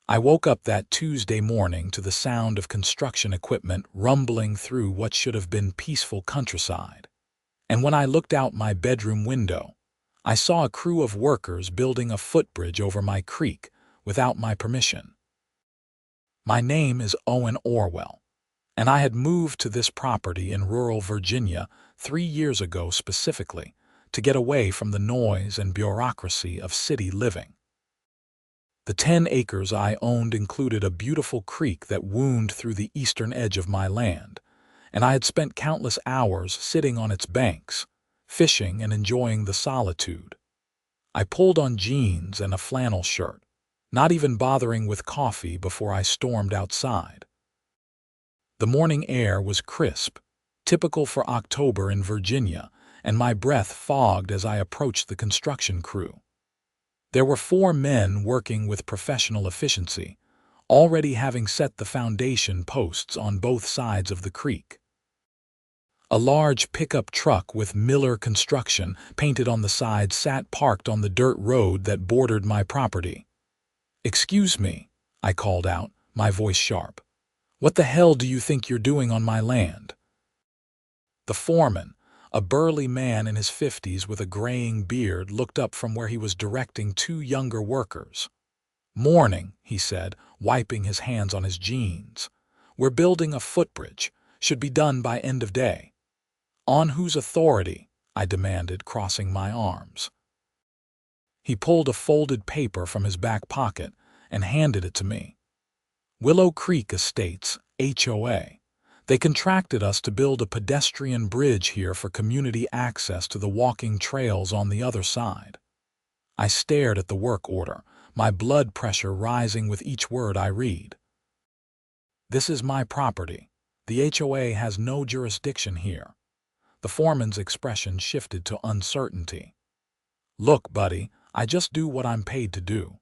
I woke up that Tuesday morning to the sound of construction equipment rumbling through what should have been peaceful countryside. And when I looked out my bedroom window, I saw a crew of workers building a footbridge over my creek without my permission. My name is Owen Orwell, and I had moved to this property in rural Virginia 3 years ago specifically to get away from the noise and bureaucracy of city living. The 10 acres I owned included a beautiful creek that wound through the eastern edge of my land, and I had spent countless hours sitting on its banks, fishing and enjoying the solitude. I pulled on jeans and a flannel shirt, not even bothering with coffee before I stormed outside. The morning air was crisp, typical for October in Virginia, and my breath fogged as I approached the construction crew. There were 4 men working with professional efficiency, already having set the foundation posts on both sides of the creek. A large pickup truck with Miller Construction painted on the side sat parked on the dirt road that bordered my property. "Excuse me," I called out, my voice sharp. "What the hell do you think you're doing on my land?" The foreman, a burly man in his 50s with a graying beard, looked up from where he was directing 2 younger workers. "Morning," he said, wiping his hands on his jeans. "We're building a footbridge. Should be done by end of day." "On whose authority?" I demanded, crossing my arms. He pulled a folded paper from his back pocket and handed it to me. "Willow Creek Estates, HOA. They contracted us to build a pedestrian bridge here for community access to the walking trails on the other side." I stared at the work order, my blood pressure rising with each word I read. "This is my property. The HOA has no jurisdiction here." The foreman's expression shifted to uncertainty. "Look, buddy, I just do what I'm paid to do.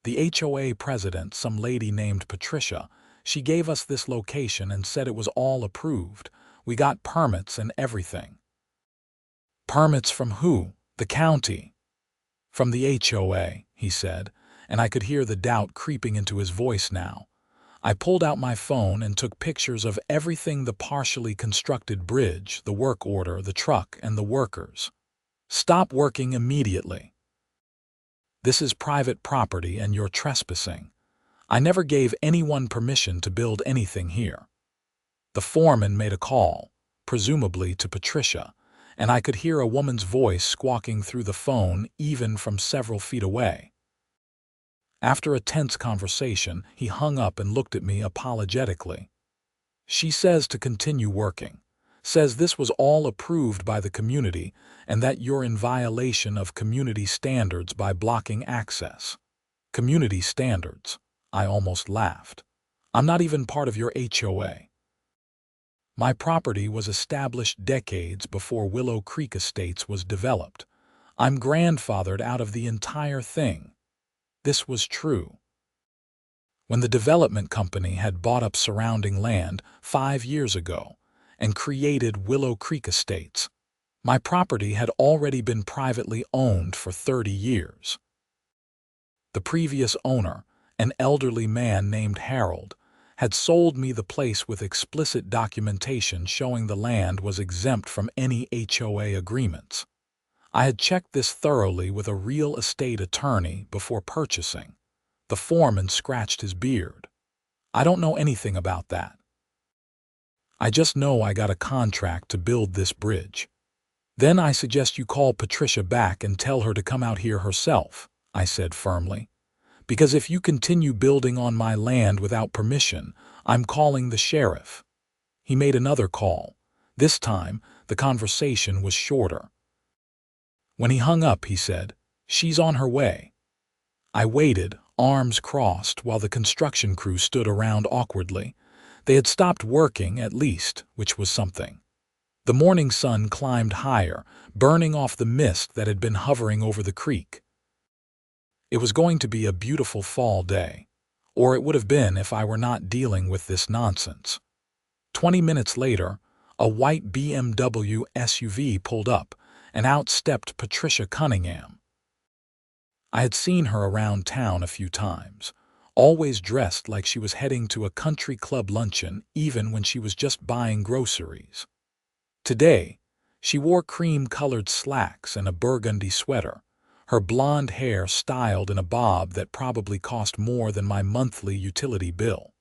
The HOA president, some lady named Patricia, she gave us this location and said it was all approved. We got permits and everything." "Permits from who? The county?" "From the HOA," he said, and I could hear the doubt creeping into his voice now. I pulled out my phone and took pictures of everything: the partially constructed bridge, the work order, the truck, and the workers. "Stop working immediately. This is private property and you're trespassing. I never gave anyone permission to build anything here." The foreman made a call, presumably to Patricia, and I could hear a woman's voice squawking through the phone even from several feet away. After a tense conversation, he hung up and looked at me apologetically. "She says to continue working. Says this was all approved by the community and that you're in violation of community standards by blocking access." "Community standards?" I almost laughed. "I'm not even part of your HOA. My property was established decades before Willow Creek Estates was developed. I'm grandfathered out of the entire thing." This was true. When the development company had bought up surrounding land 5 years ago and created Willow Creek Estates, my property had already been privately owned for 30 years. The previous owner, an elderly man named Harold, had sold me the place with explicit documentation showing the land was exempt from any HOA agreements. I had checked this thoroughly with a real estate attorney before purchasing. The foreman scratched his beard. "I don't know anything about that. I just know I got a contract to build this bridge." "Then I suggest you call Patricia back and tell her to come out here herself," I said firmly. "Because if you continue building on my land without permission, I'm calling the sheriff." He made another call. This time, the conversation was shorter. When he hung up, he said, "She's on her way." I waited, arms crossed, while the construction crew stood around awkwardly. They had stopped working, at least, which was something. The morning sun climbed higher, burning off the mist that had been hovering over the creek. It was going to be a beautiful fall day, or it would have been if I were not dealing with this nonsense. 20 minutes later, a white BMW SUV pulled up, and out stepped Patricia Cunningham. I had seen her around town a few times, always dressed like she was heading to a country club luncheon even when she was just buying groceries. Today, she wore cream-colored slacks and a burgundy sweater, her blonde hair styled in a bob that probably cost more than my monthly utility bill.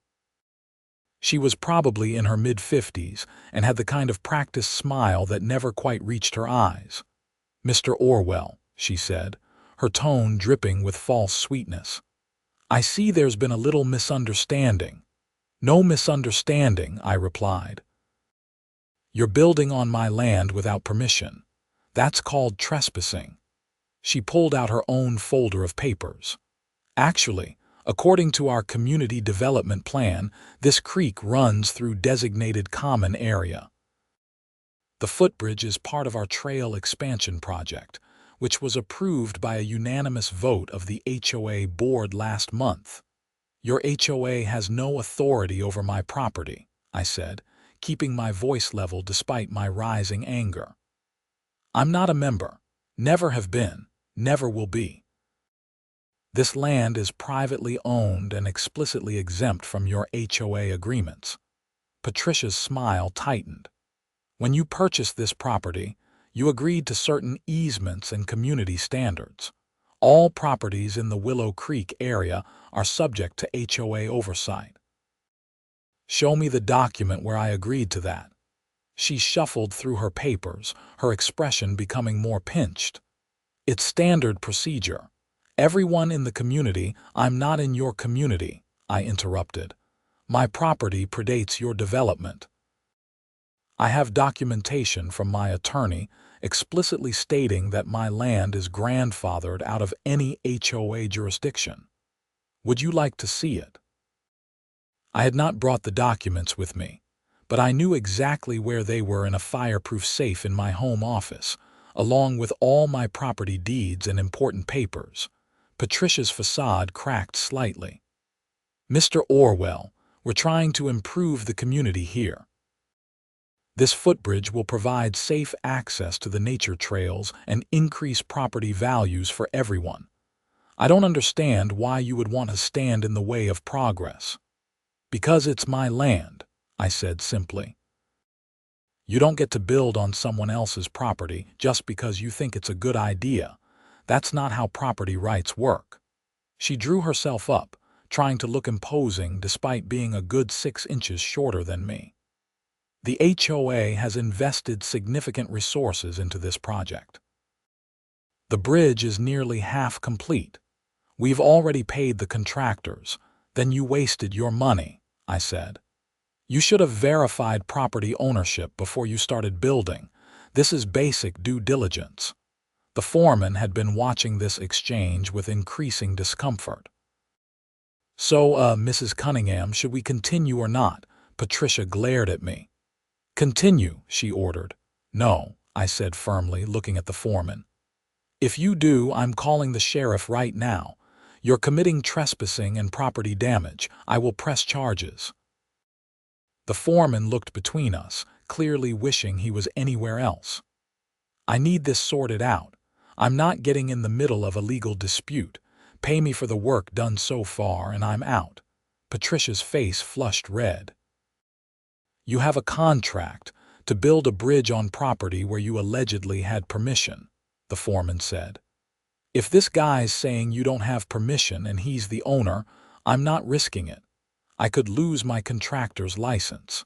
She was probably in her mid-50s and had the kind of practiced smile that never quite reached her eyes. "Mr. Orwell," she said, her tone dripping with false sweetness. "I see there's been a little misunderstanding." "No misunderstanding," I replied. "You're building on my land without permission. That's called trespassing." She pulled out her own folder of papers. "Actually, according to our community development plan, this creek runs through designated common area. The footbridge is part of our trail expansion project, which was approved by a unanimous vote of the HOA board last month. Your HOA has no authority over my property," I said, keeping my voice level despite my rising anger. "I'm not a member. Never have been. Never will be. This land is privately owned and explicitly exempt from your HOA agreements." Patricia's smile tightened. "When you purchased this property, you agreed to certain easements and community standards. All properties in the Willow Creek area are subject to HOA oversight." "Show me the document where I agreed to that." She shuffled through her papers, her expression becoming more pinched. "It's standard procedure. Everyone in the community—" "I'm not in your community," I interrupted. "My property predates your development. I have documentation from my attorney explicitly stating that my land is grandfathered out of any HOA jurisdiction. Would you like to see it?" I had not brought the documents with me, but I knew exactly where they were in a fireproof safe in my home office, along with all my property deeds and important papers. Patricia's facade cracked slightly. "Mr. Orwell, we're trying to improve the community here. This footbridge will provide safe access to the nature trails and increase property values for everyone. I don't understand why you would want to stand in the way of progress." "Because it's my land," I said simply. "You don't get to build on someone else's property just because you think it's a good idea. That's not how property rights work." She drew herself up, trying to look imposing despite being a good 6 inches shorter than me. "The HOA has invested significant resources into this project. The bridge is nearly half complete. We've already paid the contractors." "Then you wasted your money," I said. "You should have verified property ownership before you started building. This is basic due diligence." The foreman had been watching this exchange with increasing discomfort. "So, Mrs. Cunningham, should we continue or not?" Patricia glared at me. "Continue," she ordered. "No," I said firmly, looking at the foreman. "If you do, I'm calling the sheriff right now. You're committing trespassing and property damage. I will press charges." The foreman looked between us, clearly wishing he was anywhere else. "I need this sorted out. I'm not getting in the middle of a legal dispute. Pay me for the work done so far and I'm out." Patricia's face flushed red. "You have a contract to build a bridge on property where you allegedly had permission," the foreman said. "If this guy's saying you don't have permission and he's the owner, I'm not risking it. I could lose my contractor's license."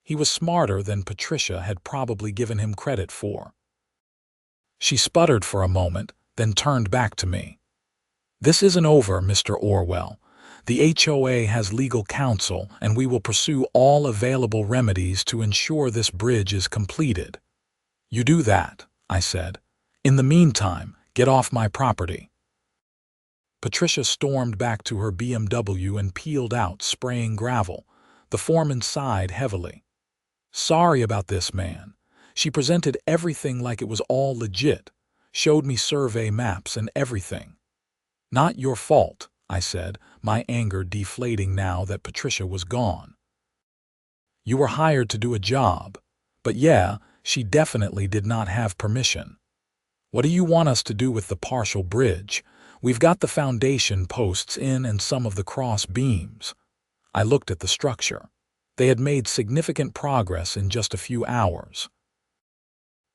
He was smarter than Patricia had probably given him credit for. She sputtered for a moment, then turned back to me. "This isn't over, Mr. Orwell. The HOA has legal counsel, and we will pursue all available remedies to ensure this bridge is completed." "You do that," I said. "In the meantime, get off my property." Patricia stormed back to her BMW and peeled out, spraying gravel. The foreman sighed heavily. "Sorry about this, man." She presented everything like it was all legit, showed me survey maps and everything. "Not your fault," I said, my anger deflating now that Patricia was gone. "You were hired to do a job. But yeah, she definitely did not have permission. What do you want us to do with the partial bridge? We've got the foundation posts in and some of the cross beams. I looked at the structure. They had made significant progress in just a few hours.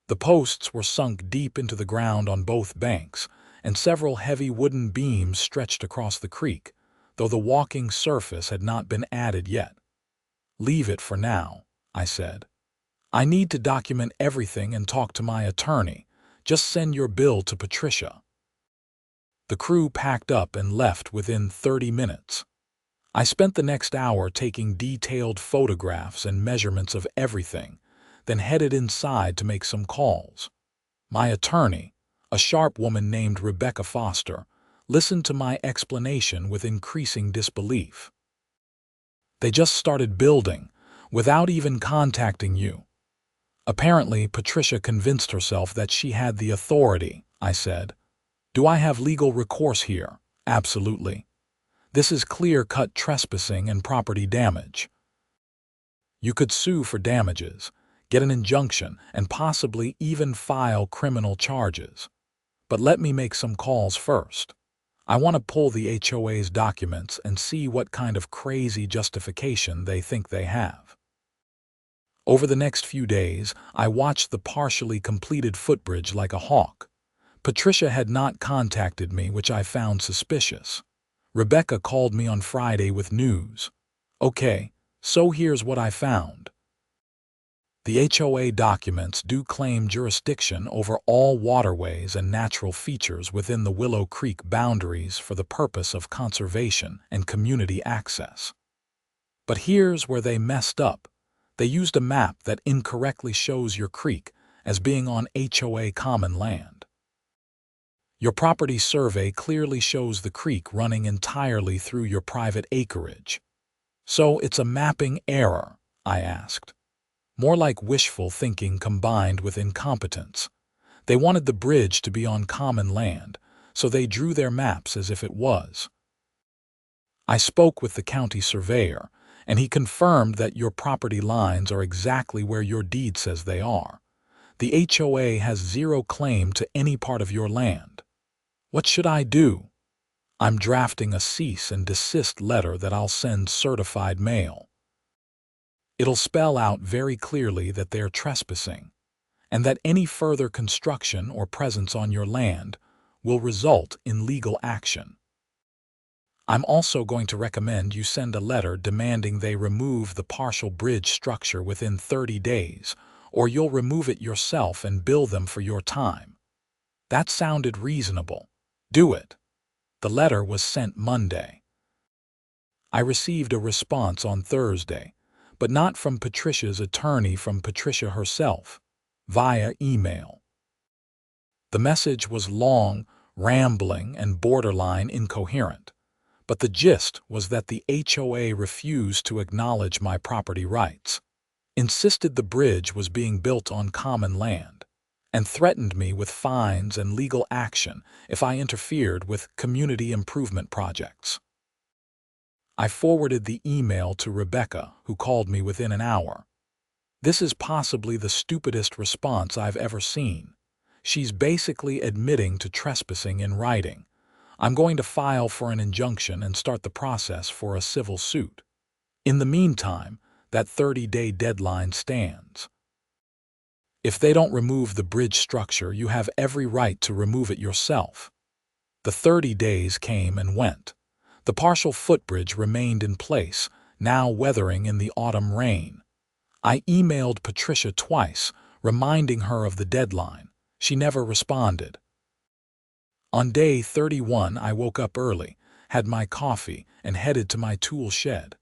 The posts were sunk deep into the ground on both banks, and several heavy wooden beams stretched across the creek, though the walking surface had not been added yet. "Leave it for now," I said. "I need to document everything and talk to my attorney. Just send your bill to Patricia." The crew packed up and left within 30 minutes. I spent the next hour taking detailed photographs and measurements of everything, then headed inside to make some calls. My attorney, a sharp woman named Rebecca Foster, listened to my explanation with increasing disbelief. "They just started building, without even contacting you." "Apparently, Patricia convinced herself that she had the authority," I said. "Do I have legal recourse here?" "Absolutely. This is clear-cut trespassing and property damage. You could sue for damages, get an injunction, and possibly even file criminal charges. But let me make some calls first. I want to pull the HOA's documents and see what kind of crazy justification they think they have." Over the next few days, I watched the partially completed footbridge like a hawk. Patricia had not contacted me, which I found suspicious. Rebecca called me on Friday with news. "Okay, so here's what I found. The HOA documents do claim jurisdiction over all waterways and natural features within the Willow Creek boundaries for the purpose of conservation and community access. But here's where they messed up. They used a map that incorrectly shows your creek as being on HOA common land. Your property survey clearly shows the creek running entirely through your private acreage. So it's a mapping error?" I asked. "More like wishful thinking combined with incompetence. They wanted the bridge to be on common land, so they drew their maps as if it was." I spoke with the county surveyor, and he confirmed that your property lines are exactly where your deed says they are. The HOA has zero claim to any part of your land. "What should I do?" "I'm drafting a cease and desist letter that I'll send certified mail. It'll spell out very clearly that they're trespassing, and that any further construction or presence on your land will result in legal action. I'm also going to recommend you send a letter demanding they remove the partial bridge structure within 30 days, or you'll remove it yourself and bill them for your time." That sounded reasonable. "Do it." The letter was sent Monday. I received a response on Thursday, but not from Patricia's attorney, from Patricia herself, via email. The message was long, rambling, and borderline incoherent, but the gist was that the HOA refused to acknowledge my property rights, insisted the bridge was being built on common land, and threatened me with fines and legal action if I interfered with community improvement projects. I forwarded the email to Rebecca, who called me within an hour. "This is possibly the stupidest response I've ever seen. She's basically admitting to trespassing in writing. I'm going to file for an injunction and start the process for a civil suit. In the meantime, that 30-day deadline stands. If they don't remove the bridge structure, you have every right to remove it yourself." The 30 days came and went. The partial footbridge remained in place, now weathering in the autumn rain. I emailed Patricia twice, reminding her of the deadline. She never responded. On day 31, I woke up early, had my coffee, and headed to my tool shed.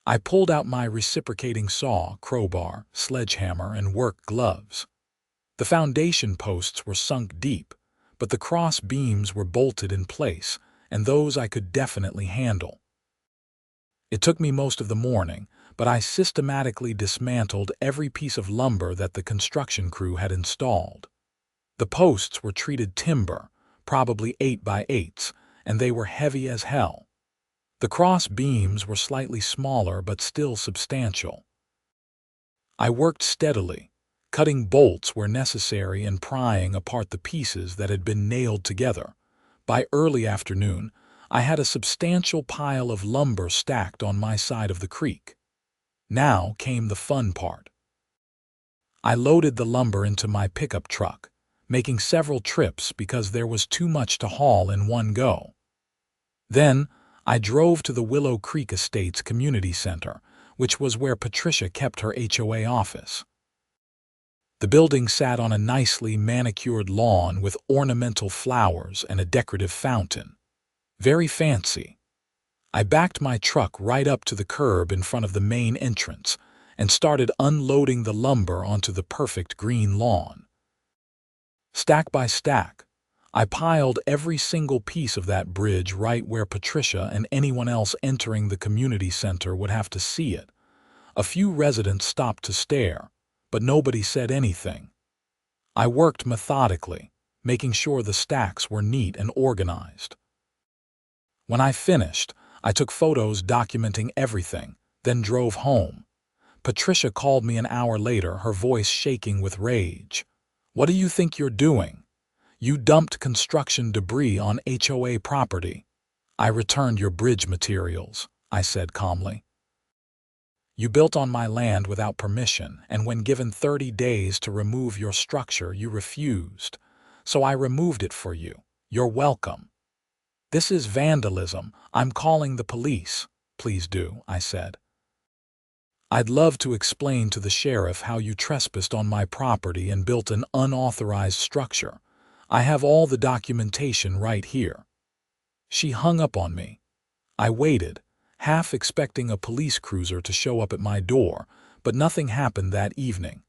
I pulled out my reciprocating saw, crowbar, sledgehammer, and work gloves. The foundation posts were sunk deep, but the cross beams were bolted in place, and those I could definitely handle. It took me most of the morning, but I systematically dismantled every piece of lumber that the construction crew had installed. The posts were treated timber, probably 8x8s, and they were heavy as hell. The cross beams were slightly smaller but still substantial. I worked steadily, cutting bolts where necessary and prying apart the pieces that had been nailed together, By early afternoon, I had a substantial pile of lumber stacked on my side of the creek. Now came the fun part. I loaded the lumber into my pickup truck, making several trips because there was too much to haul in one go. Then, I drove to the Willow Creek Estates Community Center, which was where Patricia kept her HOA office. The building sat on a nicely manicured lawn with ornamental flowers and a decorative fountain. Very fancy. I backed my truck right up to the curb in front of the main entrance and started unloading the lumber onto the perfect green lawn. Stack by stack, I piled every single piece of that bridge right where Patricia and anyone else entering the community center would have to see it. A few residents stopped to stare, but nobody said anything. I worked methodically, making sure the stacks were neat and organized. When I finished, I took photos documenting everything, then drove home. Patricia called me an hour later, her voice shaking with rage. "What do you think you're doing? You dumped construction debris on HOA property." "I returned your bridge materials," I said calmly. "You built on my land without permission, and when given 30 days to remove your structure, you refused. So I removed it for you. You're welcome." "This is vandalism. I'm calling the police." "Please do," I said. "I'd love to explain to the sheriff how you trespassed on my property and built an unauthorized structure. I have all the documentation right here." She hung up on me. I waited, half expecting a police cruiser to show up at my door, but nothing happened that evening.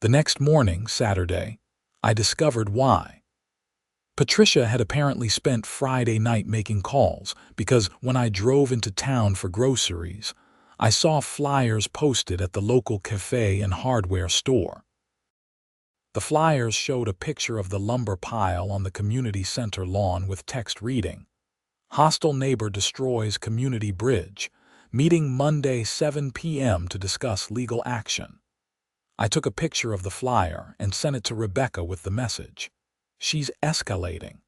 The next morning, Saturday, I discovered why. Patricia had apparently spent Friday night making calls because when I drove into town for groceries, I saw flyers posted at the local cafe and hardware store. The flyers showed a picture of the lumber pile on the community center lawn with text reading, "Hostile neighbor destroys community bridge. Meeting Monday 7 p.m. to discuss legal action." I took a picture of the flyer and sent it to Rebecca with the message, "She's escalating."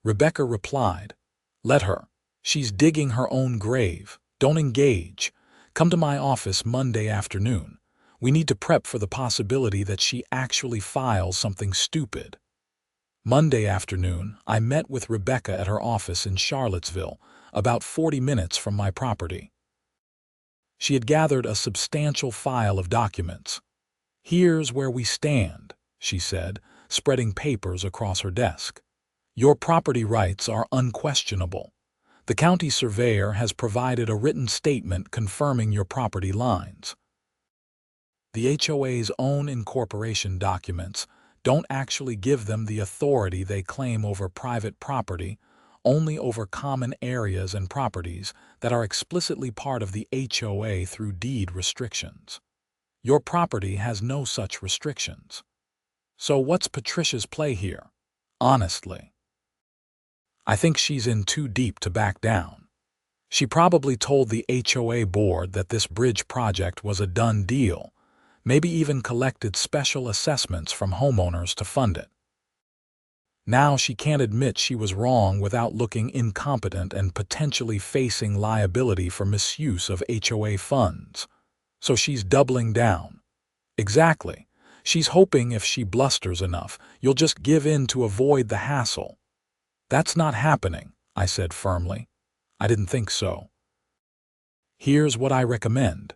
Rebecca replied, "Let her. She's digging her own grave. Don't engage. Come to my office Monday afternoon. We need to prep for the possibility that she actually files something stupid." Monday afternoon, I met with Rebecca at her office in Charlottesville, about 40 minutes from my property. She had gathered a substantial file of documents. "Here's where we stand," she said, spreading papers across her desk. "Your property rights are unquestionable. The county surveyor has provided a written statement confirming your property lines. The HOA's own incorporation documents don't actually give them the authority they claim over private property, only over common areas and properties that are explicitly part of the HOA through deed restrictions. Your property has no such restrictions. So what's Patricia's play here? Honestly, I think she's in too deep to back down. She probably told the HOA board that this bridge project was a done deal, maybe even collected special assessments from homeowners to fund it. Now she can't admit she was wrong without looking incompetent and potentially facing liability for misuse of HOA funds. So she's doubling down. Exactly. She's hoping if she blusters enough, you'll just give in to avoid the hassle. "That's not happening," I said firmly. "I didn't think so." "Here's what I recommend.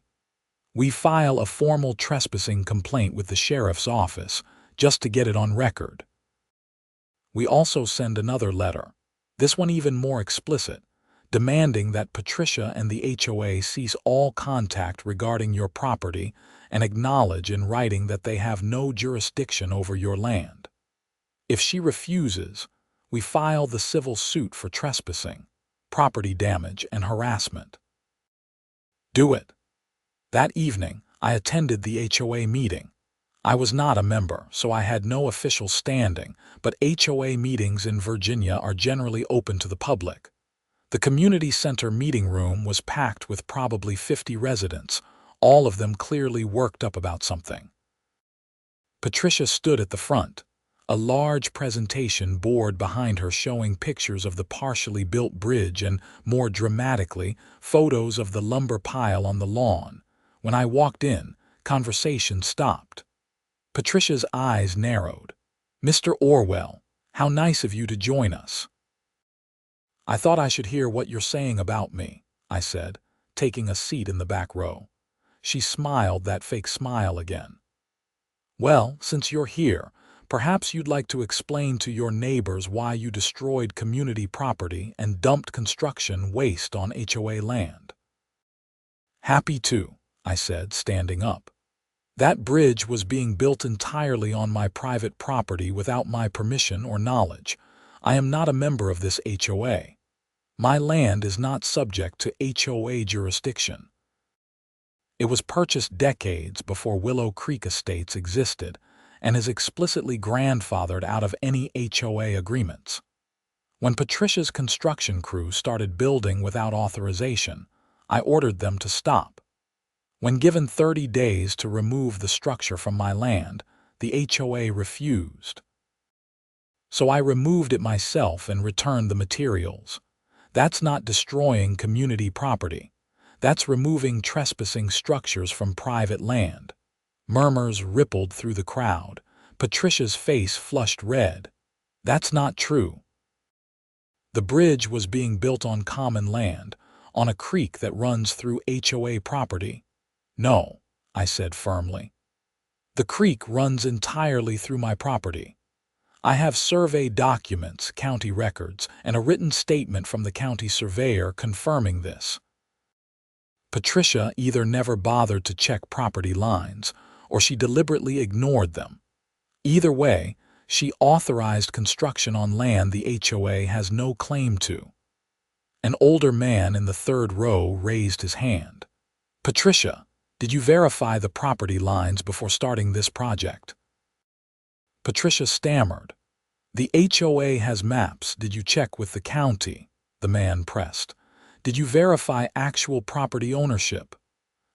We file a formal trespassing complaint with the sheriff's office, just to get it on record. We also send another letter, this one even more explicit, demanding that Patricia and the HOA cease all contact regarding your property and acknowledge in writing that they have no jurisdiction over your land. If she refuses, we file the civil suit for trespassing, property damage, and harassment." Do it. That evening, I attended the HOA meeting. I was not a member, so I had no official standing, but HOA meetings in Virginia are generally open to the public. The community center meeting room was packed with probably 50 residents, all of them clearly worked up about something. Patricia stood at the front, a large presentation board behind her showing pictures of the partially built bridge and, more dramatically, photos of the lumber pile on the lawn. When I walked in, conversation stopped. Patricia's eyes narrowed. "Mr. Orwell, how nice of you to join us." "I thought I should hear what you're saying about me," I said, taking a seat in the back row. She smiled that fake smile again. "Well, since you're here, perhaps you'd like to explain to your neighbors why you destroyed community property and dumped construction waste on HOA land." "Happy to," I said, standing up. "That bridge was being built entirely on my private property without my permission or knowledge. I am not a member of this HOA. My land is not subject to HOA jurisdiction. It was purchased decades before Willow Creek Estates existed and is explicitly grandfathered out of any HOA agreements. When Patricia's construction crew started building without authorization, I ordered them to stop. When given 30 days to remove the structure from my land, the HOA refused. So I removed it myself and returned the materials. That's not destroying community property. That's removing trespassing structures from private land." Murmurs rippled through the crowd. Patricia's face flushed red. "That's not true. The bridge was being built on common land, on a creek that runs through HOA property." "No," I said firmly. "The creek runs entirely through my property. I have survey documents, county records, and a written statement from the county surveyor confirming this." Patricia either never bothered to check property lines, or she deliberately ignored them. Either way, she authorized construction on land the HOA has no claim to. An older man in the third row raised his hand. "Patricia, did you verify the property lines before starting this project?" Patricia stammered. "The HOA has maps. Did you check with the county?" The man pressed. "Did you verify actual property ownership?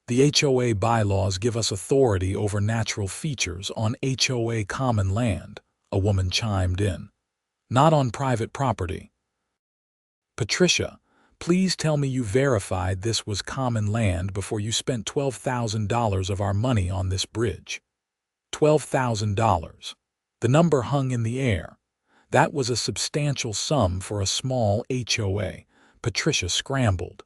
The HOA bylaws give us authority over natural features on HOA common land," a woman chimed in. "Not on private property." "Patricia, please tell me you verified this was common land before you spent $12,000 of our money on this bridge." $12,000. The number hung in the air. That was a substantial sum for a small HOA. Patricia scrambled.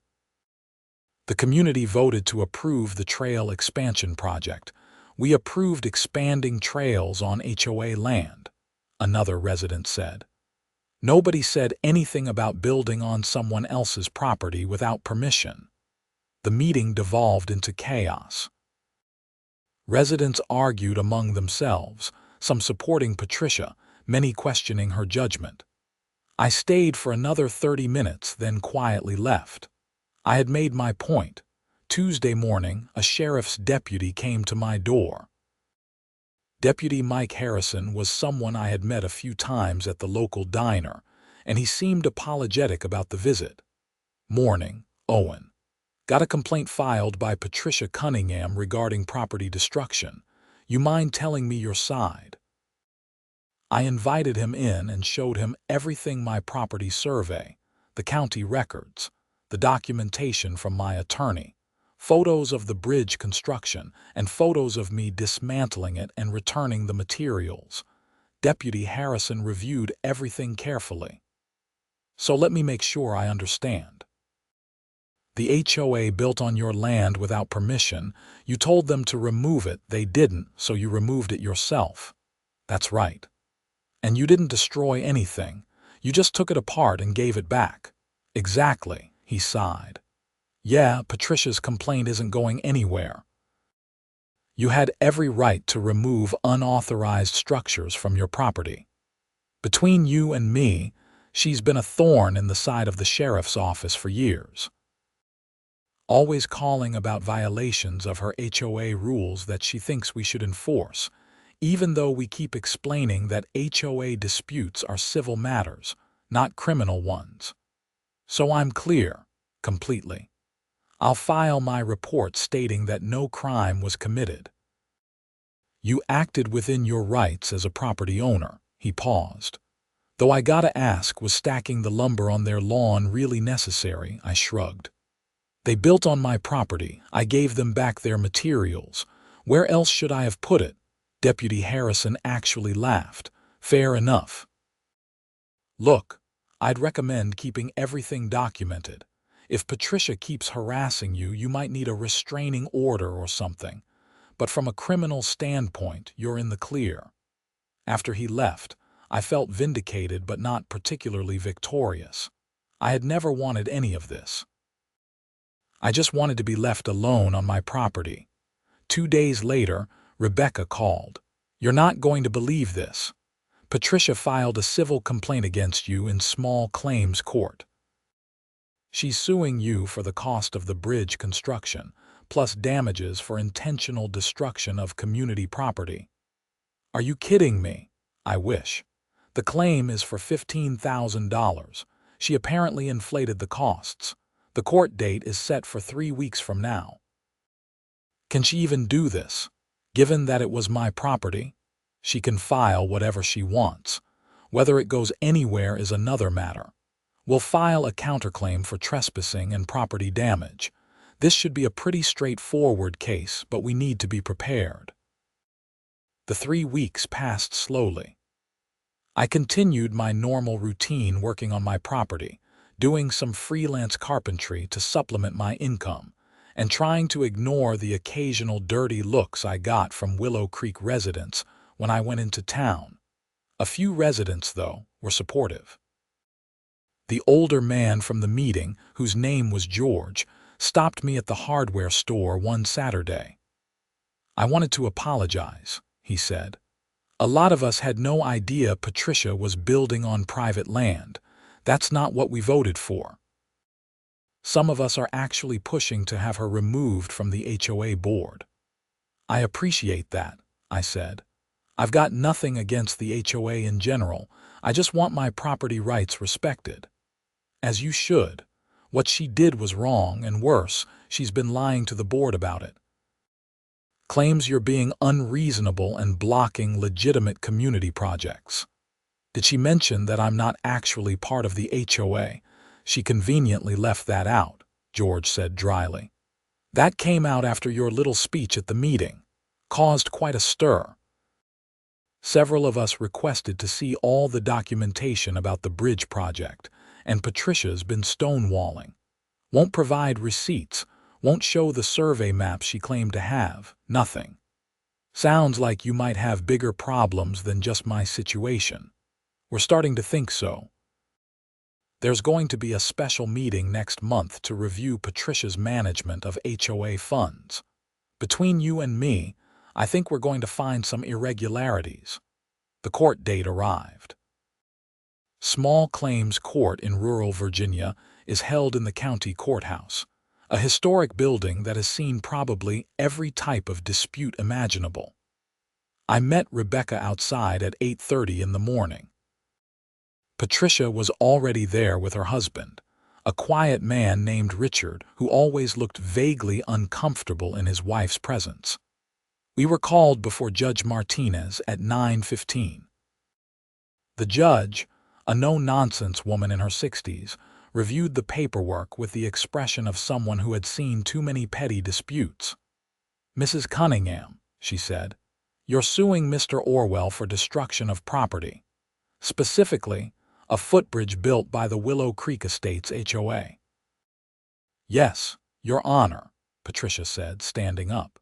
"The community voted to approve the trail expansion project. We approved expanding trails on HOA land," another resident said. "Nobody said anything about building on someone else's property without permission." The meeting devolved into chaos. Residents argued among themselves, some supporting Patricia, many questioning her judgment. I stayed for another 30 minutes, then quietly left. I had made my point. Tuesday morning, a sheriff's deputy came to my door. Deputy Mike Harrison was someone I had met a few times at the local diner, and he seemed apologetic about the visit. "Morning, Owen. Got a complaint filed by Patricia Cunningham regarding property destruction. You mind telling me your side?" I invited him in and showed him everything: my property survey, the county records, the documentation from my attorney, photos of the bridge construction, and photos of me dismantling it and returning the materials. Deputy Harrison reviewed everything carefully. "So let me make sure I understand. The HOA built on your land without permission. You told them to remove it. They didn't, so you removed it yourself." "That's right. And you didn't destroy anything. You just took it apart and gave it back." "Exactly," he sighed. "Yeah, Patricia's complaint isn't going anywhere. You had every right to remove unauthorized structures from your property. Between you and me, she's been a thorn in the side of the sheriff's office for years. Always calling about violations of her HOA rules that she thinks we should enforce, even though we keep explaining that HOA disputes are civil matters, not criminal ones. So I'm clear, completely. I'll file my report stating that no crime was committed." "You acted within your rights as a property owner," He paused. Though I gotta ask, was stacking the lumber on their lawn really necessary? I shrugged. They built on my property. I gave them back their materials. Where else should I have put it? Deputy Harrison actually laughed. Fair enough. Look, I'd recommend keeping everything documented. If Patricia keeps harassing you, you might need a restraining order or something. But from a criminal standpoint, you're in the clear. After he left, I felt vindicated but not particularly victorious. I had never wanted any of this. I just wanted to be left alone on my property. 2 days later, Rebecca called. You're not going to believe this. Patricia filed a civil complaint against you in small claims court. She's suing you for the cost of the bridge construction, plus damages for intentional destruction of community property. Are you kidding me? I wish. The claim is for $15,000. She apparently inflated the costs. The court date is set for 3 weeks from now. Can she even do this? Given that it was my property, she can file whatever she wants. Whether it goes anywhere is another matter. We'll file a counterclaim for trespassing and property damage. This should be a pretty straightforward case, but we need to be prepared. The 3 weeks passed slowly. I continued my normal routine working on my property, doing some freelance carpentry to supplement my income, and trying to ignore the occasional dirty looks I got from Willow Creek residents when I went into town. A few residents, though, were supportive. The older man from the meeting, whose name was George, stopped me at the hardware store one Saturday. I wanted to apologize, he said. A lot of us had no idea Patricia was building on private land. That's not what we voted for. Some of us are actually pushing to have her removed from the HOA board. I appreciate that, I said. I've got nothing against the HOA in general. I just want my property rights respected. As you should. What she did was wrong, and worse, she's been lying to the board about it. Claims you're being unreasonable and blocking legitimate community projects. Did she mention that I'm not actually part of the HOA? She conveniently left that out, George said dryly. That came out after your little speech at the meeting. Caused quite a stir. Several of us requested to see all the documentation about the bridge project, and Patricia's been stonewalling. Won't provide receipts, won't show the survey maps she claimed to have, nothing. Sounds like you might have bigger problems than just my situation. We're starting to think so. There's going to be a special meeting next month to review Patricia's management of HOA funds. Between you and me, I think we're going to find some irregularities. The court date arrived. Small Claims Court in rural Virginia is held in the county courthouse, a historic building that has seen probably every type of dispute imaginable. I met Rebecca outside at 8:30 in the morning. Patricia was already there with her husband, a quiet man named Richard who always looked vaguely uncomfortable in his wife's presence. We were called before Judge Martinez at 9:15. The judge, a no-nonsense woman in her 60s, reviewed the paperwork with the expression of someone who had seen too many petty disputes. Mrs. Cunningham, she said, you're suing Mr. Orwell for destruction of property, specifically a footbridge built by the Willow Creek Estates HOA. Yes, Your Honor, Patricia said, standing up.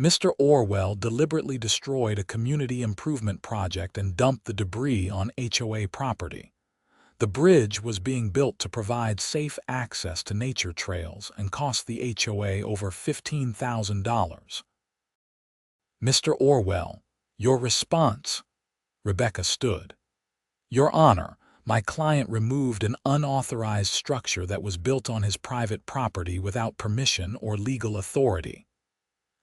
Mr. Orwell deliberately destroyed a community improvement project and dumped the debris on HOA property. The bridge was being built to provide safe access to nature trails and cost the HOA over $15,000. Mr. Orwell, your response? Rebecca stood. Your Honor, my client removed an unauthorized structure that was built on his private property without permission or legal authority.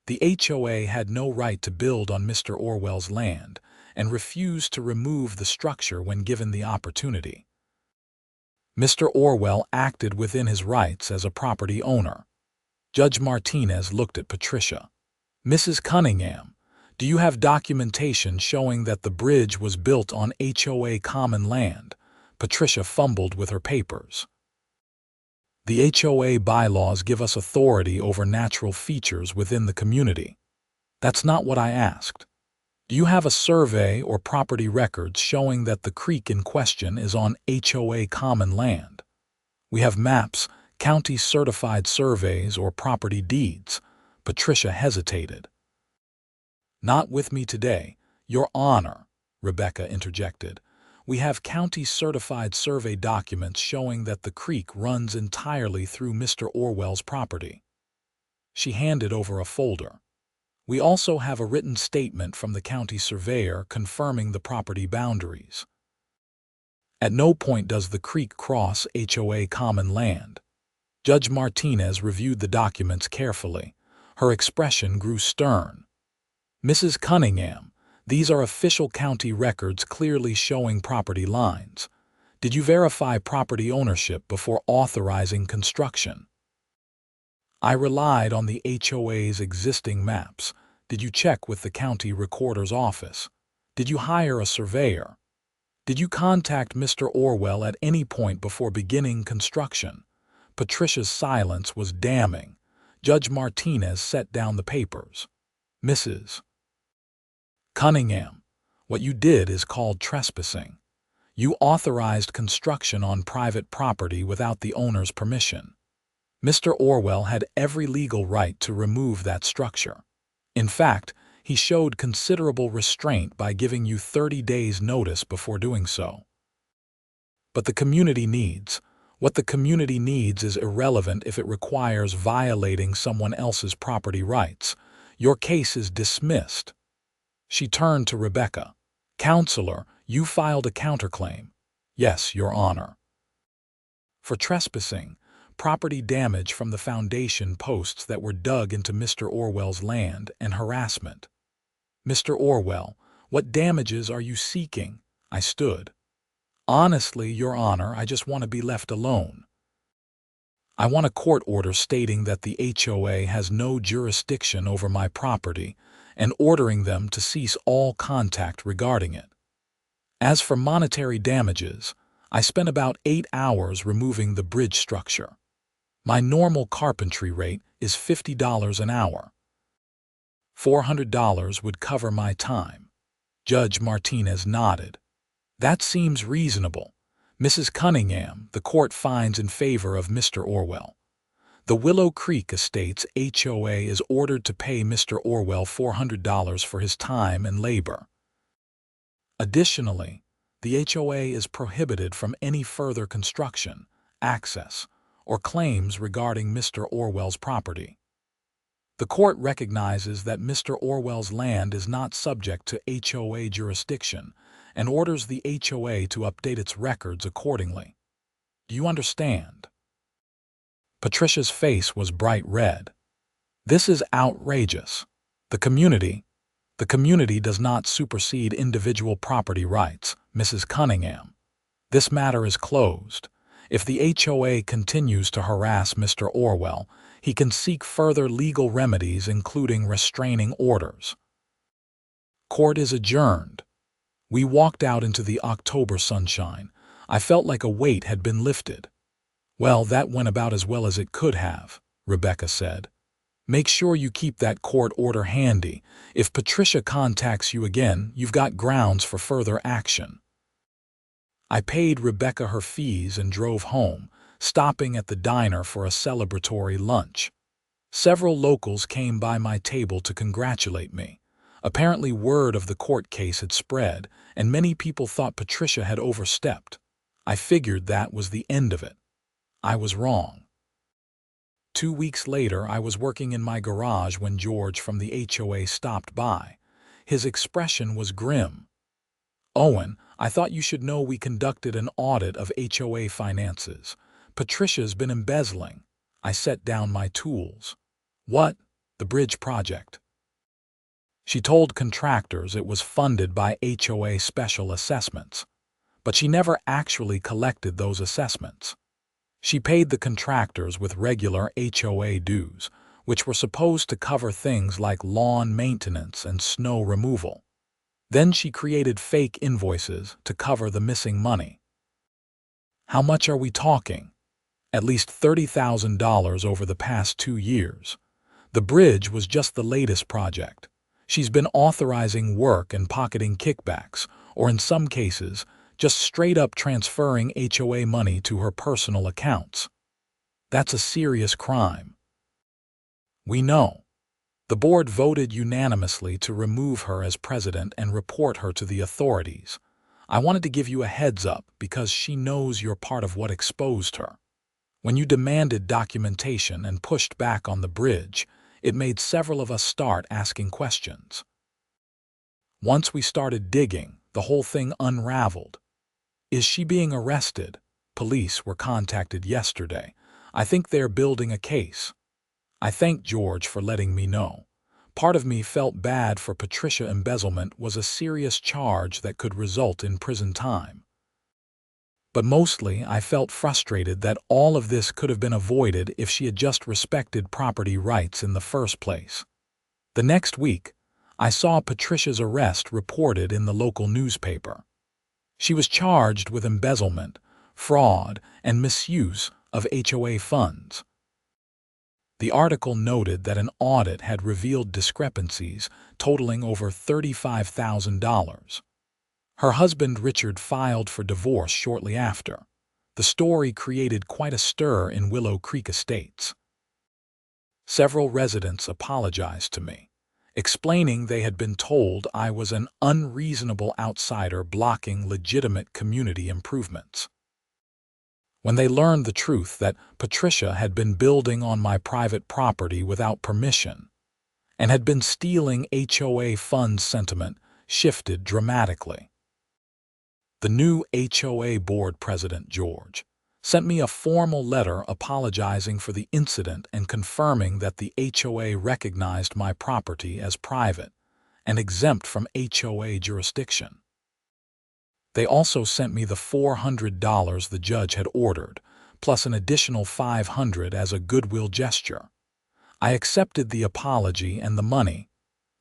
The HOA had no right to build on Mr. Orwell's land and refused to remove the structure when given the opportunity. Mr. Orwell acted within his rights as a property owner. Judge Martinez looked at Patricia. Mrs. Cunningham, Do you have documentation showing that the bridge was built on HOA common land? Patricia fumbled with her papers. The HOA bylaws give us authority over natural features within the community. That's not what I asked. Do you have a survey or property records showing that the creek in question is on HOA common land? We have maps, county certified surveys, or property deeds. Patricia hesitated. Not with me today, Your Honor, Rebecca interjected. We have county-certified survey documents showing that the creek runs entirely through Mr. Orwell's property. She handed over a folder. We also have a written statement from the county surveyor confirming the property boundaries. At no point does the creek cross HOA common land. Judge Martinez reviewed the documents carefully. Her expression grew stern. Mrs. Cunningham, these are official county records clearly showing property lines. Did you verify property ownership before authorizing construction? I relied on the HOA's existing maps. Did you check with the county recorder's office? Did you hire a surveyor? Did you contact Mr. Orwell at any point before beginning construction? Patricia's silence was damning. Judge Martinez set down the papers. Mrs. Cunningham, what you did is called trespassing. You authorized construction on private property without the owner's permission. Mr. Orwell had every legal right to remove that structure. In fact, he showed considerable restraint by giving you 30 days' notice before doing so. But the community needs. What the community needs is irrelevant if it requires violating someone else's property rights. Your case is dismissed. She turned to Rebecca. Counselor, you filed a counterclaim. Yes, Your Honor. For trespassing, property damage from the foundation posts that were dug into Mr. Orwell's land, and harassment. Mr. Orwell, what damages are you seeking? I stood. Honestly, Your Honor, I just want to be left alone. I want a court order stating that the HOA has no jurisdiction over my property and ordering them to cease all contact regarding it. As for monetary damages, I spent about 8 hours removing the bridge structure. My normal carpentry rate is $50 an hour. $400 would cover my time. Judge Martinez nodded. That seems reasonable. Mrs. Cunningham, the court finds in favor of Mr. Orwell. The Willow Creek Estates HOA is ordered to pay Mr. Orwell $400 for his time and labor. Additionally, the HOA is prohibited from any further construction, access, or claims regarding Mr. Orwell's property. The court recognizes that Mr. Orwell's land is not subject to HOA jurisdiction and orders the HOA to update its records accordingly. Do you understand? Patricia's face was bright red. This is outrageous. The community does not supersede individual property rights, Mrs. Cunningham. This matter is closed. If the HOA continues to harass Mr. Orwell, he can seek further legal remedies including restraining orders. Court is adjourned. We walked out into the October sunshine. I felt like a weight had been lifted. Well, that went about as well as it could have, Rebecca said. Make sure you keep that court order handy. If Patricia contacts you again, you've got grounds for further action. I paid Rebecca her fees and drove home, stopping at the diner for a celebratory lunch. Several locals came by my table to congratulate me. Apparently word of the court case had spread, and many people thought Patricia had overstepped. I figured that was the end of it. I was wrong. 2 weeks later, I was working in my garage when George from the HOA stopped by. His expression was grim. Owen, I thought you should know we conducted an audit of HOA finances. Patricia's been embezzling. I set down my tools. What? The bridge project. She told contractors it was funded by HOA special assessments, but she never actually collected those assessments. She paid the contractors with regular HOA dues, which were supposed to cover things like lawn maintenance and snow removal. Then she created fake invoices to cover the missing money. How much are we talking? At least $30,000 over the past 2 years. The bridge was just the latest project. She's been authorizing work and pocketing kickbacks, or in some cases, just straight up transferring HOA money to her personal accounts. That's a serious crime. We know. The board voted unanimously to remove her as president and report her to the authorities. I wanted to give you a heads up because she knows you're part of what exposed her. When you demanded documentation and pushed back on the bridge, it made several of us start asking questions. Once we started digging, the whole thing unraveled. Is she being arrested? Police were contacted yesterday. I think they're building a case. I thank George for letting me know. Part of me felt bad for Patricia. Embezzlement was a serious charge that could result in prison time. But mostly I felt frustrated that all of this could have been avoided if she had just respected property rights in the first place. The next week, I saw Patricia's arrest reported in the local newspaper. She was charged with embezzlement, fraud, and misuse of HOA funds. The article noted that an audit had revealed discrepancies totaling over $35,000. Her husband Richard filed for divorce shortly after. The story created quite a stir in Willow Creek Estates. Several residents apologized to me, explaining they had been told I was an unreasonable outsider blocking legitimate community improvements. When they learned the truth that Patricia had been building on my private property without permission and had been stealing HOA funds, sentiment shifted dramatically. The new HOA board president, George, sent me a formal letter apologizing for the incident and confirming that the HOA recognized my property as private and exempt from HOA jurisdiction. They also sent me the $400 the judge had ordered, plus an additional $500 as a goodwill gesture. I accepted the apology and the money,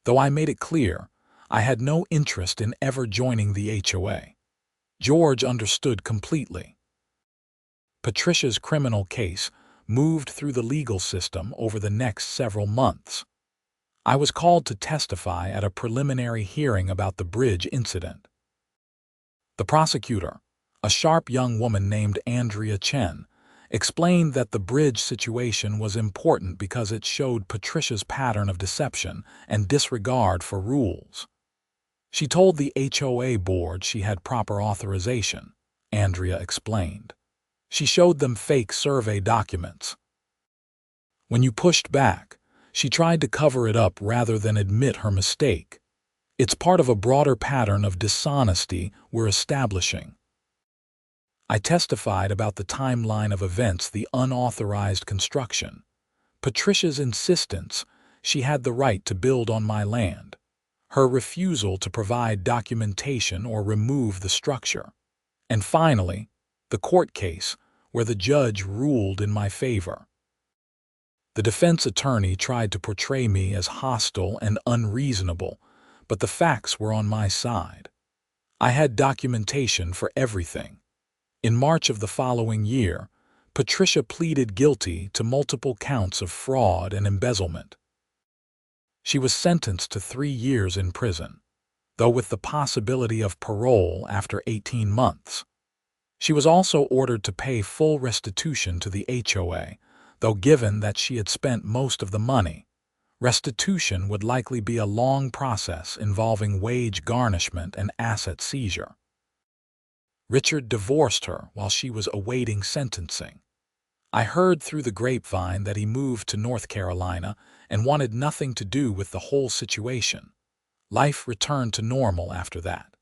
though I made it clear I had no interest in ever joining the HOA. George understood completely. Patricia's criminal case moved through the legal system over the next several months. I was called to testify at a preliminary hearing about the bridge incident. The prosecutor, a sharp young woman named Andrea Chen, explained that the bridge situation was important because it showed Patricia's pattern of deception and disregard for rules. She told the HOA board she had proper authorization, Andrea explained. She showed them fake survey documents. When you pushed back, she tried to cover it up rather than admit her mistake. It's part of a broader pattern of dishonesty we're establishing. I testified about the timeline of events, the unauthorized construction, Patricia's insistence she had the right to build on my land, her refusal to provide documentation or remove the structure, and finally, the court case where the judge ruled in my favor. The defense attorney tried to portray me as hostile and unreasonable, but the facts were on my side. I had documentation for everything. In March of the following year, Patricia pleaded guilty to multiple counts of fraud and embezzlement. She was sentenced to 3 years in prison, though with the possibility of parole after 18 months. She was also ordered to pay full restitution to the HOA, though given that she had spent most of the money, restitution would likely be a long process involving wage garnishment and asset seizure. Richard divorced her while she was awaiting sentencing. I heard through the grapevine that he moved to North Carolina and wanted nothing to do with the whole situation. Life returned to normal after that.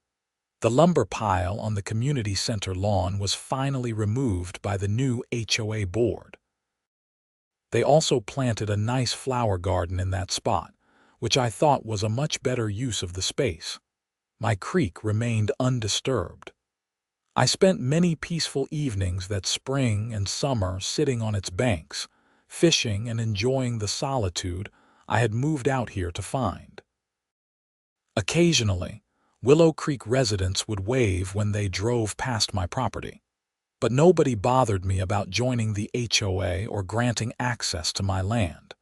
The lumber pile on the community center lawn was finally removed by the new HOA board. They also planted a nice flower garden in that spot, which I thought was a much better use of the space. My creek remained undisturbed. I spent many peaceful evenings that spring and summer sitting on its banks, fishing and enjoying the solitude I had moved out here to find. Occasionally, Willow Creek residents would wave when they drove past my property, but nobody bothered me about joining the HOA or granting access to my land.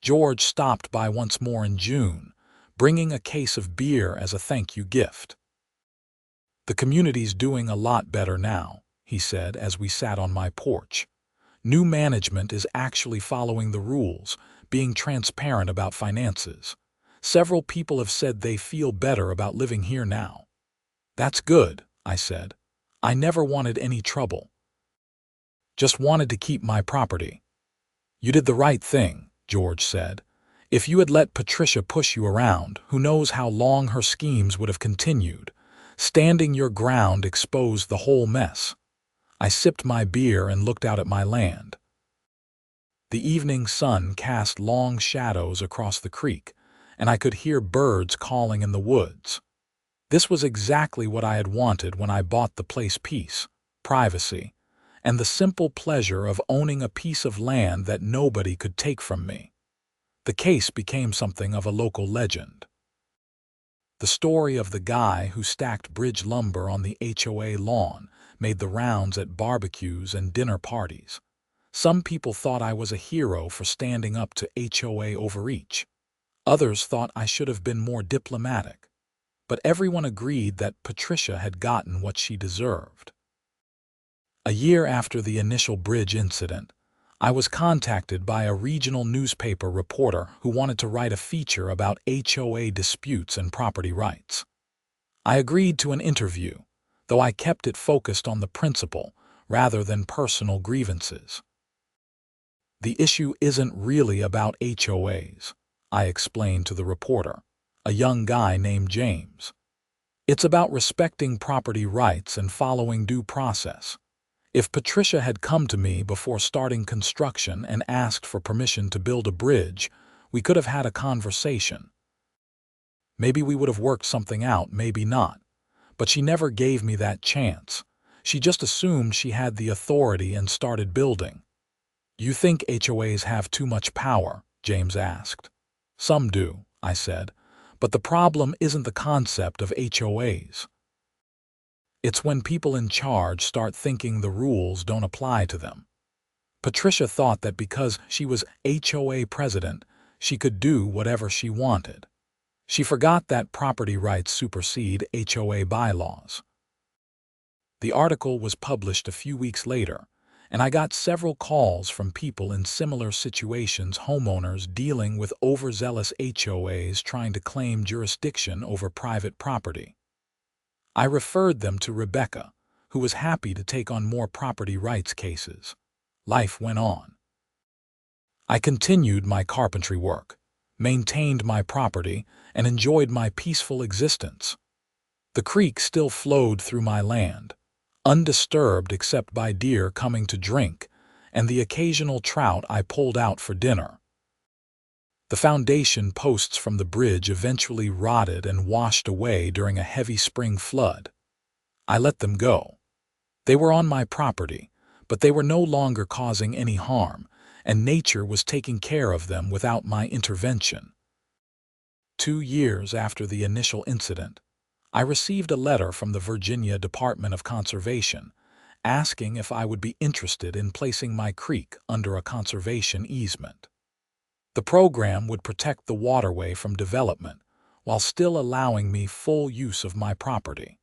George stopped by once more in June, bringing a case of beer as a thank-you gift. "The community's doing a lot better now," he said as we sat on my porch. "New management is actually following the rules, being transparent about finances. Several people have said they feel better about living here now." "That's good," I said. "I never wanted any trouble. Just wanted to keep my property." "You did the right thing," George said. "If you had let Patricia push you around, who knows how long her schemes would have continued. Standing your ground exposed the whole mess." I sipped my beer and looked out at my land. The evening sun cast long shadows across the creek, and I could hear birds calling in the woods. This was exactly what I had wanted when I bought the place: peace, privacy, and the simple pleasure of owning a piece of land that nobody could take from me. The case became something of a local legend. The story of the guy who stacked bridge lumber on the HOA lawn made the rounds at barbecues and dinner parties. Some people thought I was a hero for standing up to HOA overreach. Others thought I should have been more diplomatic. But everyone agreed that Patricia had gotten what she deserved. A year after the initial bridge incident, I was contacted by a regional newspaper reporter who wanted to write a feature about HOA disputes and property rights. I agreed to an interview, though I kept it focused on the principle rather than personal grievances. "The issue isn't really about HOAs," I explained to the reporter, a young guy named James. "It's about respecting property rights and following due process. If Patricia had come to me before starting construction and asked for permission to build a bridge, we could have had a conversation. Maybe we would have worked something out, maybe not. But she never gave me that chance. She just assumed she had the authority and started building." "You think HOAs have too much power?" James asked. "Some do," I said, "but the problem isn't the concept of HOAs. It's when people in charge start thinking the rules don't apply to them." Patricia thought that because she was HOA president, she could do whatever she wanted. She forgot that property rights supersede HOA bylaws. The article was published a few weeks later, and I got several calls from people in similar situations, homeowners dealing with overzealous HOAs trying to claim jurisdiction over private property. I referred them to Rebecca, who was happy to take on more property rights cases. Life went on. I continued my carpentry work, maintained my property, and enjoyed my peaceful existence. The creek still flowed through my land, undisturbed except by deer coming to drink and the occasional trout I pulled out for dinner. The foundation posts from the bridge eventually rotted and washed away during a heavy spring flood. I let them go. They were on my property, but they were no longer causing any harm, and nature was taking care of them without my intervention. 2 years after the initial incident, I received a letter from the Virginia Department of Conservation asking if I would be interested in placing my creek under a conservation easement. The program would protect the waterway from development while still allowing me full use of my property.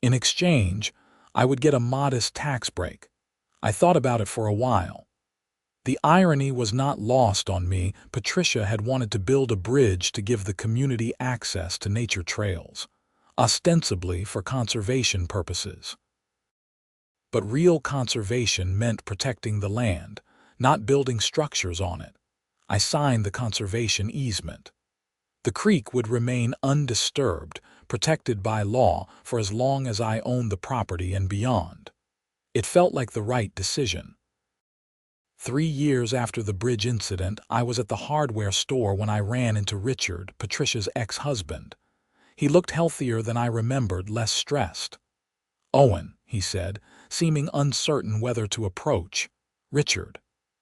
In exchange, I would get a modest tax break. I thought about it for a while. The irony was not lost on me. Patricia had wanted to build a bridge to give the community access to nature trails, ostensibly for conservation purposes. But real conservation meant protecting the land, not building structures on it. I signed the conservation easement. The creek would remain undisturbed, protected by law for as long as I owned the property and beyond. It felt like the right decision. 3 years after the bridge incident, I was at the hardware store when I ran into Richard, Patricia's ex-husband. He looked healthier than I remembered, less stressed. "Owen," he said, seeming uncertain whether to approach. "Richard."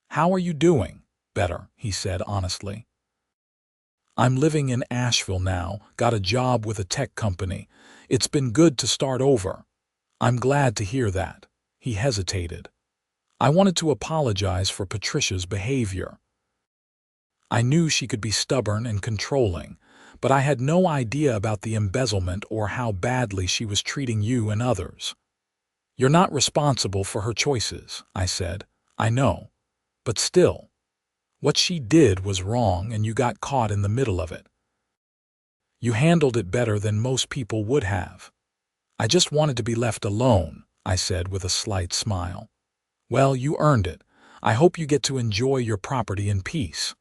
"How are you doing?" "Better," he said honestly. "I'm living in Asheville now, got a job with a tech company. It's been good to start over." "I'm glad to hear that." He hesitated. "I wanted to apologize for Patricia's behavior. I knew she could be stubborn and controlling, but I had no idea about the embezzlement or how badly she was treating you and others." "You're not responsible for her choices," I said. "I know. But still, what she did was wrong and you got caught in the middle of it. You handled it better than most people would have." "I just wanted to be left alone," I said with a slight smile. "Well, you earned it. I hope you get to enjoy your property in peace."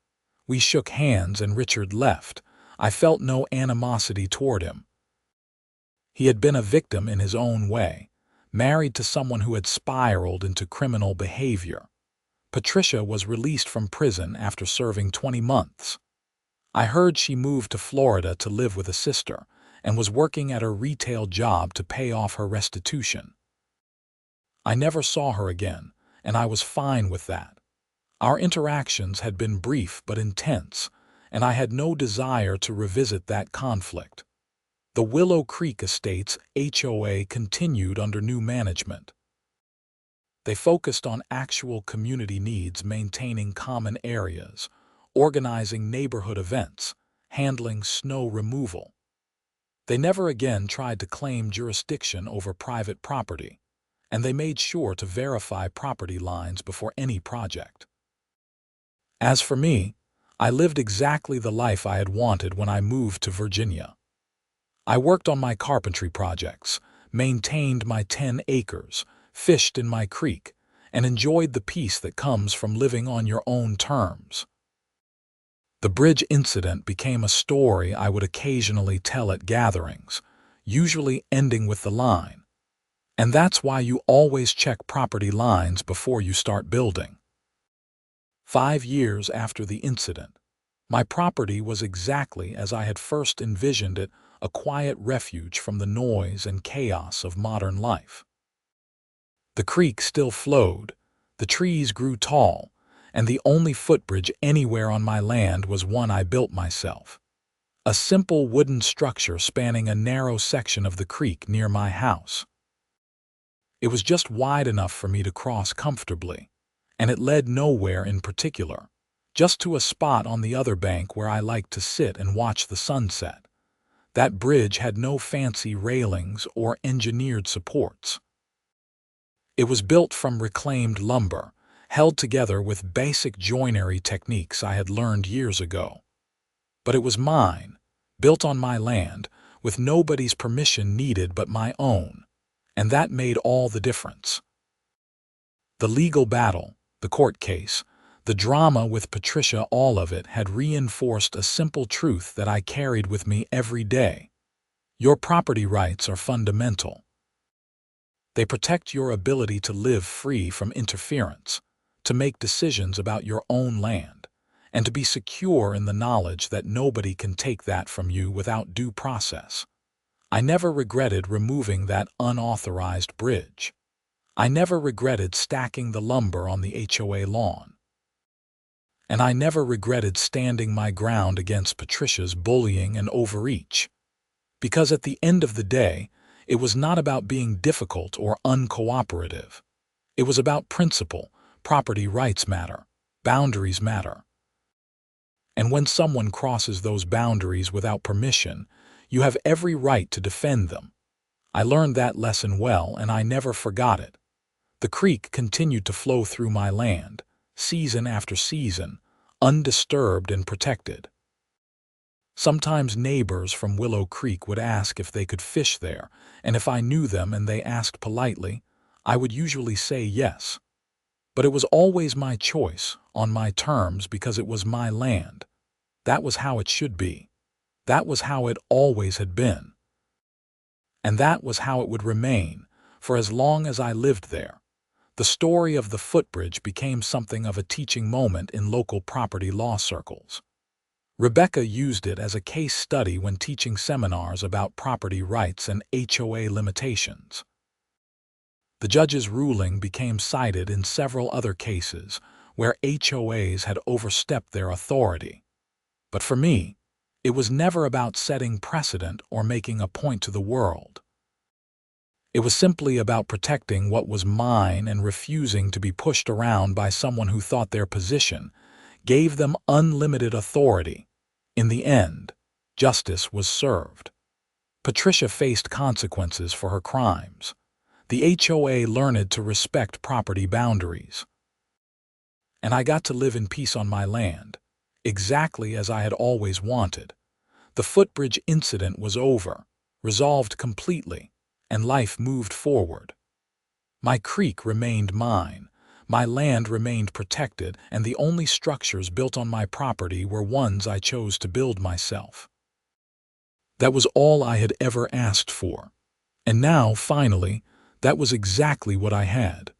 We shook hands and Richard left. I felt no animosity toward him. He had been a victim in his own way, married to someone who had spiraled into criminal behavior. Patricia was released from prison after serving 20 months. I heard she moved to Florida to live with a sister and was working at her retail job to pay off her restitution. I never saw her again, and I was fine with that. Our interactions had been brief but intense, and I had no desire to revisit that conflict. The Willow Creek Estates HOA continued under new management. They focused on actual community needs, maintaining common areas, organizing neighborhood events, handling snow removal. They never again tried to claim jurisdiction over private property, and they made sure to verify property lines before any project. As for me, I lived exactly the life I had wanted when I moved to Virginia. I worked on my carpentry projects, maintained my 10 acres, fished in my creek, and enjoyed the peace that comes from living on your own terms. The bridge incident became a story I would occasionally tell at gatherings, usually ending with the line, "And that's why you always check property lines before you start building." 5 years after the incident, my property was exactly as I had first envisioned it, a quiet refuge from the noise and chaos of modern life. The creek still flowed, the trees grew tall, and the only footbridge anywhere on my land was one I built myself. A simple wooden structure spanning a narrow section of the creek near my house. It was just wide enough for me to cross comfortably, and it led nowhere in particular, just to a spot on the other bank where I liked to sit and watch the sunset. That bridge had no fancy railings or engineered supports. It was built from reclaimed lumber, held together with basic joinery techniques I had learned years ago. But it was mine, built on my land, with nobody's permission needed but my own, and that made all the difference. The legal battle, the court case, the drama with Patricia, all of it had reinforced a simple truth that I carried with me every day. Your property rights are fundamental. They protect your ability to live free from interference, to make decisions about your own land, and to be secure in the knowledge that nobody can take that from you without due process. I never regretted removing that unauthorized bridge. I never regretted stacking the lumber on the HOA lawn. And I never regretted standing my ground against Patricia's bullying and overreach. Because at the end of the day, it was not about being difficult or uncooperative. It was about principle. Property rights matter. Boundaries matter. And when someone crosses those boundaries without permission, you have every right to defend them. I learned that lesson well, and I never forgot it. The creek continued to flow through my land, season after season, undisturbed and protected. Sometimes neighbors from Willow Creek would ask if they could fish there, and if I knew them and they asked politely, I would usually say yes. But it was always my choice, on my terms, because it was my land. That was how it should be. That was how it always had been. And that was how it would remain, for as long as I lived there. The story of the Footbridge became something of a teaching moment in local property law circles. Rebecca used it as a case study when teaching seminars about property rights and HOA limitations. The judge's ruling became cited in several other cases, where HOAs had overstepped their authority. But for me, it was never about setting precedent or making a point to the world. It was simply about protecting what was mine and refusing to be pushed around by someone who thought their position gave them unlimited authority. In the end, justice was served. Patricia faced consequences for her crimes. The HOA learned to respect property boundaries. And I got to live in peace on my land, exactly as I had always wanted. The Footbridge incident was over, resolved completely, and life moved forward. My creek remained mine, my land remained protected, and the only structures built on my property were ones I chose to build myself. That was all I had ever asked for. And now, finally, that was exactly what I had.